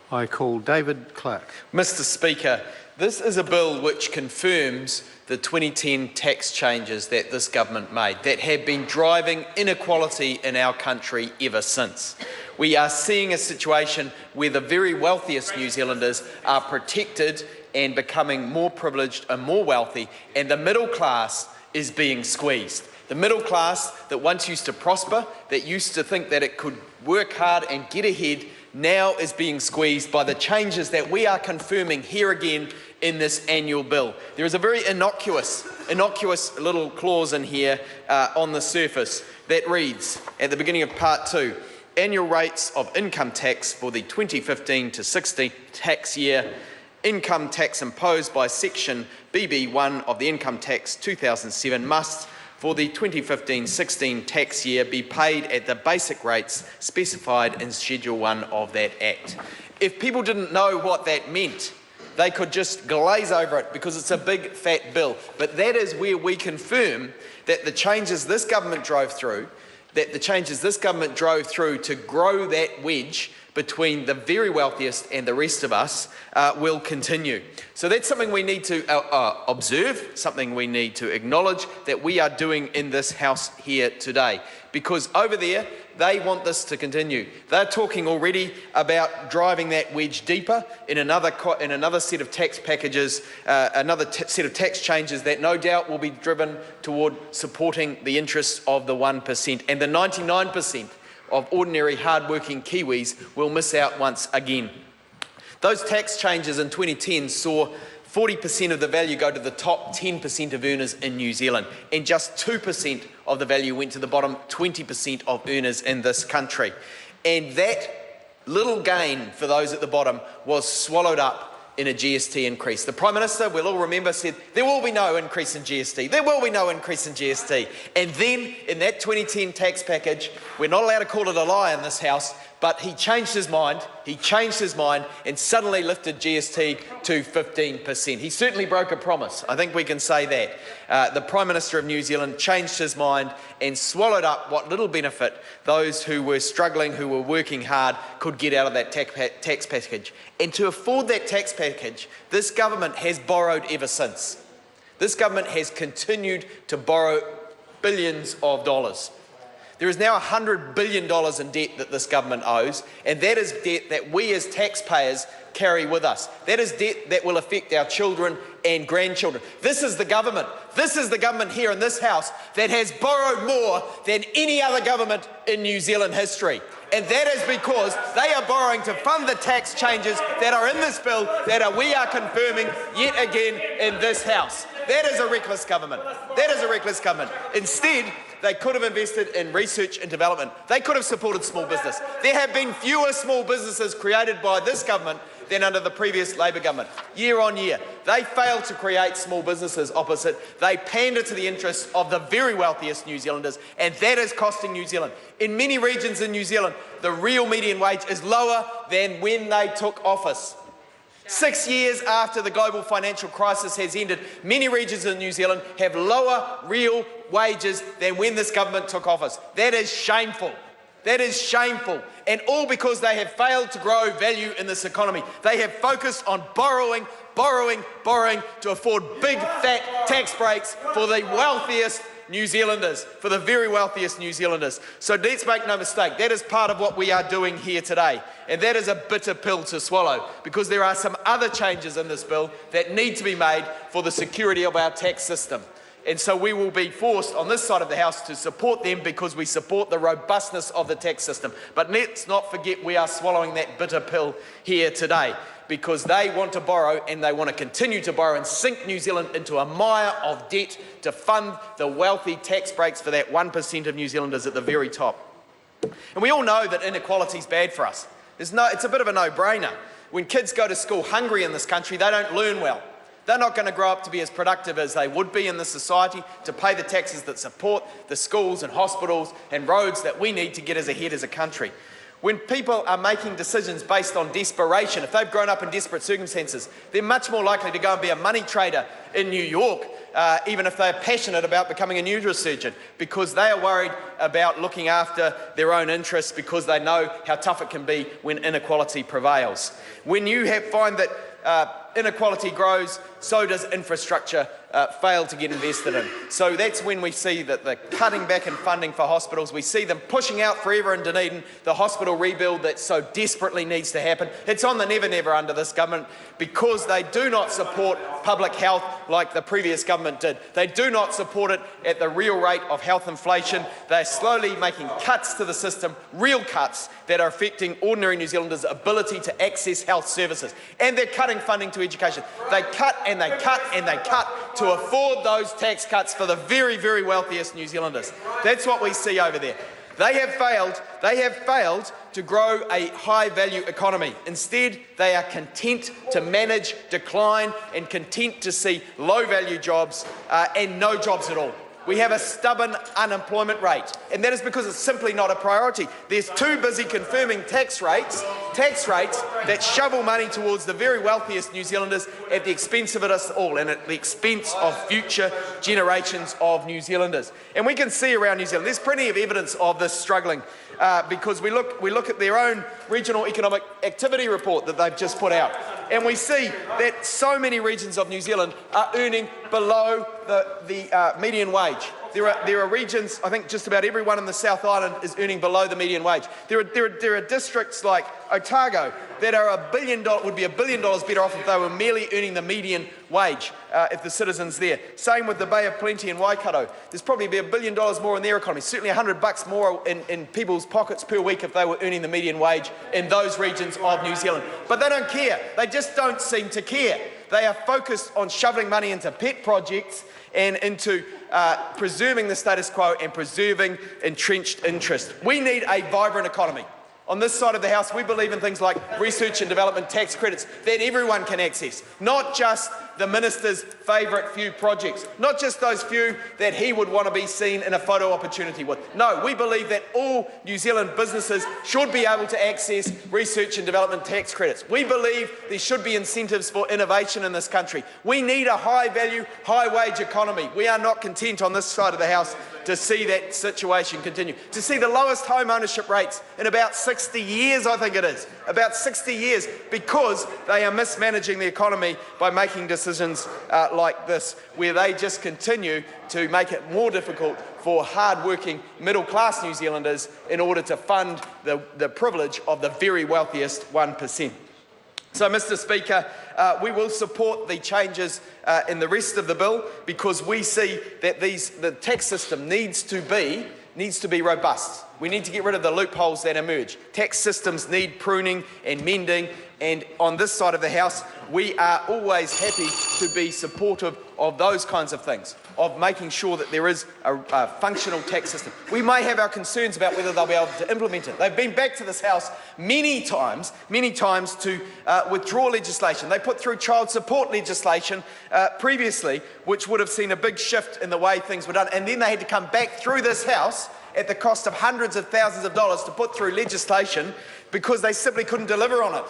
I call David Clark. Mr. Speaker, this is a bill which confirms the 2010 tax changes that this government made that have been driving inequality in our country ever since. We are seeing a situation where the very wealthiest New Zealanders are protected and becoming more privileged and more wealthy, and the middle class is being squeezed. The middle class that once used to prosper, that used to think that it could work hard and get ahead, now is being squeezed by the changes that we are confirming here again in this annual bill. There is a very innocuous little clause in here on the surface that reads, at the beginning of Part 2, annual rates of income tax for the 2015 to 16 tax year, income tax imposed by Section BB1 of the Income Tax 2007 must, for the 2015-16 tax year, be paid at the basic rates specified in Schedule 1 of that Act. If people didn't know what that meant, they could just glaze over it because it's a big fat bill. But that is where we confirm that the changes this government drove through, to grow that wedge between the very wealthiest and the rest of us will continue. So that's something we need to observe, something we need to acknowledge that we are doing in this House here today. Because over there, they want this to continue. They're talking already about driving that wedge deeper in another set of tax packages, set of tax changes that no doubt will be driven toward supporting the interests of the 1%, and the 99% of ordinary hard-working Kiwis will miss out once again. Those tax changes in 2010 saw 40% of the value go to the top 10% of earners in New Zealand, and just 2% of the value went to the bottom 20% of earners in this country. And that little gain for those at the bottom was swallowed up in a GST increase. The Prime Minister, we'll all remember, said there will be no increase in GST. There will be no increase in GST. And then in that 2010 tax package, we're not allowed to call it a lie in this House, but he changed his mind and suddenly lifted GST to 15%. He certainly broke a promise. I think we can say that. The Prime Minister of New Zealand changed his mind and swallowed up what little benefit those who were struggling, who were working hard, could get out of that tax package. And to afford that tax package, this government has borrowed ever since. This government has continued to borrow billions of dollars. There is now $100 billion in debt that this government owes, and that is debt that we as taxpayers carry with us. That is debt that will affect our children and grandchildren. This is the government here in this House that has borrowed more than any other government in New Zealand history. And that is because they are borrowing to fund the tax changes that are in this bill we are confirming yet again in this House. That is a reckless government. Instead, they could have invested in research and development. They could have supported small business. There have been fewer small businesses created by this government than under the previous Labor government, year on year. They failed to create small businesses opposite. They pander to the interests of the very wealthiest New Zealanders, and that is costing New Zealand. In many regions in New Zealand, the real median wage is lower than when they took office. 6 years after the global financial crisis has ended, many regions in New Zealand have lower real wages than when this government took office. That is shameful. And all because they have failed to grow value in this economy. They have focused on borrowing to afford big fat tax breaks for the wealthiest New Zealanders, for the very wealthiest New Zealanders. So let's make no mistake, that is part of what we are doing here today. And that is a bitter pill to swallow, because there are some other changes in this bill that need to be made for the security of our tax system. And so we will be forced on this side of the House to support them because we support the robustness of the tax system. But let's not forget we are swallowing that bitter pill here today, because they want to borrow and they want to continue to borrow and sink New Zealand into a mire of debt to fund the wealthy tax breaks for that 1% of New Zealanders at the very top. And we all know that inequality is bad for us. It's a bit of a no-brainer. When kids go to school hungry in this country, they don't learn well. They're not going to grow up to be as productive as they would be in this society to pay the taxes that support the schools and hospitals and roads that we need to get us ahead as a country. When people are making decisions based on desperation, if they've grown up in desperate circumstances, they're much more likely to go and be a money trader in New York even if they're passionate about becoming a neurosurgeon, because they are worried about looking after their own interests, because they know how tough it can be when inequality prevails. When you find that inequality grows, so does infrastructure fail to get invested in. So that's when we see that the cutting back in funding for hospitals, we see them pushing out forever in Dunedin the hospital rebuild that so desperately needs to happen. It's on the never under this government, because they do not support public health like the previous government did. They do not support it at the real rate of health inflation. They're slowly making cuts to the system, real cuts that are affecting ordinary New Zealanders' ability to access health services. And they're cutting funding to education. They cut and they cut and they cut to afford those tax cuts for the very wealthiest New Zealanders. That's what we see over there. They have failed to grow a high-value economy. Instead, they are content to manage decline and content to see low-value jobs and no jobs at all. We have a stubborn unemployment rate, and that is because it's simply not a priority. They're too busy confirming tax rates that shovel money towards the very wealthiest New Zealanders at the expense of us all, and at the expense of future generations of New Zealanders. And we can see around New Zealand, there's plenty of evidence of this struggling, because we look at their own regional economic activity report that they've just put out, and we see that so many regions of New Zealand are earning below the median wage. There are regions, I think just about everyone in the South Island is earning below the median wage. There are districts like Otago that are would be $1 billion better off if they were merely earning the median wage, if the citizens there. Same with the Bay of Plenty in Waikato. There's probably be $1 billion more in their economy, certainly $100 more in people's pockets per week if they were earning the median wage in those regions of New Zealand. But they don't care. They just don't seem to care. They are focused on shoveling money into pet projects and into preserving the status quo and preserving entrenched interest. We need a vibrant economy. On this side of the House, we believe in things like research and development tax credits that everyone can access, not just the minister's favourite few projects, not just those few that he would want to be seen in a photo opportunity with. No, we believe that all New Zealand businesses should be able to access research and development tax credits. We believe there should be incentives for innovation in this country. We need a high-value, high-wage economy. We are not content on this side of the House to see that situation continue, to see the lowest home ownership rates in about 60 years, I think it is, about 60 years, because they are mismanaging the economy by making decisions like this, where they just continue to make it more difficult for hard-working middle-class New Zealanders in order to fund the privilege of the very wealthiest 1%. So, Mr. Speaker, we will support the changes in the rest of the bill, because we see that the tax system needs to be robust. We need to get rid of the loopholes that emerge. Tax systems need pruning and mending, and on this side of the House, we are always happy to be supportive of those kinds of things, of making sure that there is a functional tax system. We may have our concerns about whether they'll be able to implement it. They've been back to this House many times to withdraw legislation. They put through child support legislation previously, which would have seen a big shift in the way things were done, and then they had to come back through this House at the cost of hundreds of thousands of dollars to put through legislation because they simply couldn't deliver on it,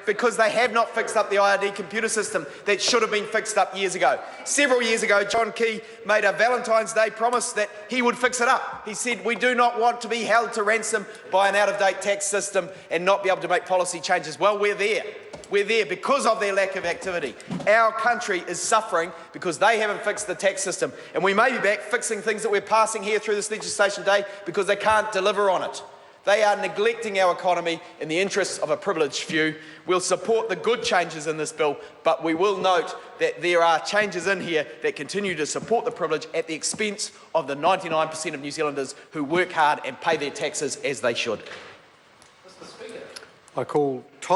because they have not fixed up the IRD computer system that should have been fixed up years ago. Several years ago, John Key made a Valentine's Day promise that he would fix it up. He said, we do not want to be held to ransom by an out-of-date tax system and not be able to make policy changes. Well, we're there. We're there because of their lack of activity. Our country is suffering because they haven't fixed the tax system. And we may be back fixing things that we're passing here through this legislation today because they can't deliver on it. They are neglecting our economy in the interests of a privileged few. We'll support the good changes in this bill, but we will note that there are changes in here that continue to support the privilege at the expense of the 99% of New Zealanders who work hard and pay their taxes as they should. I call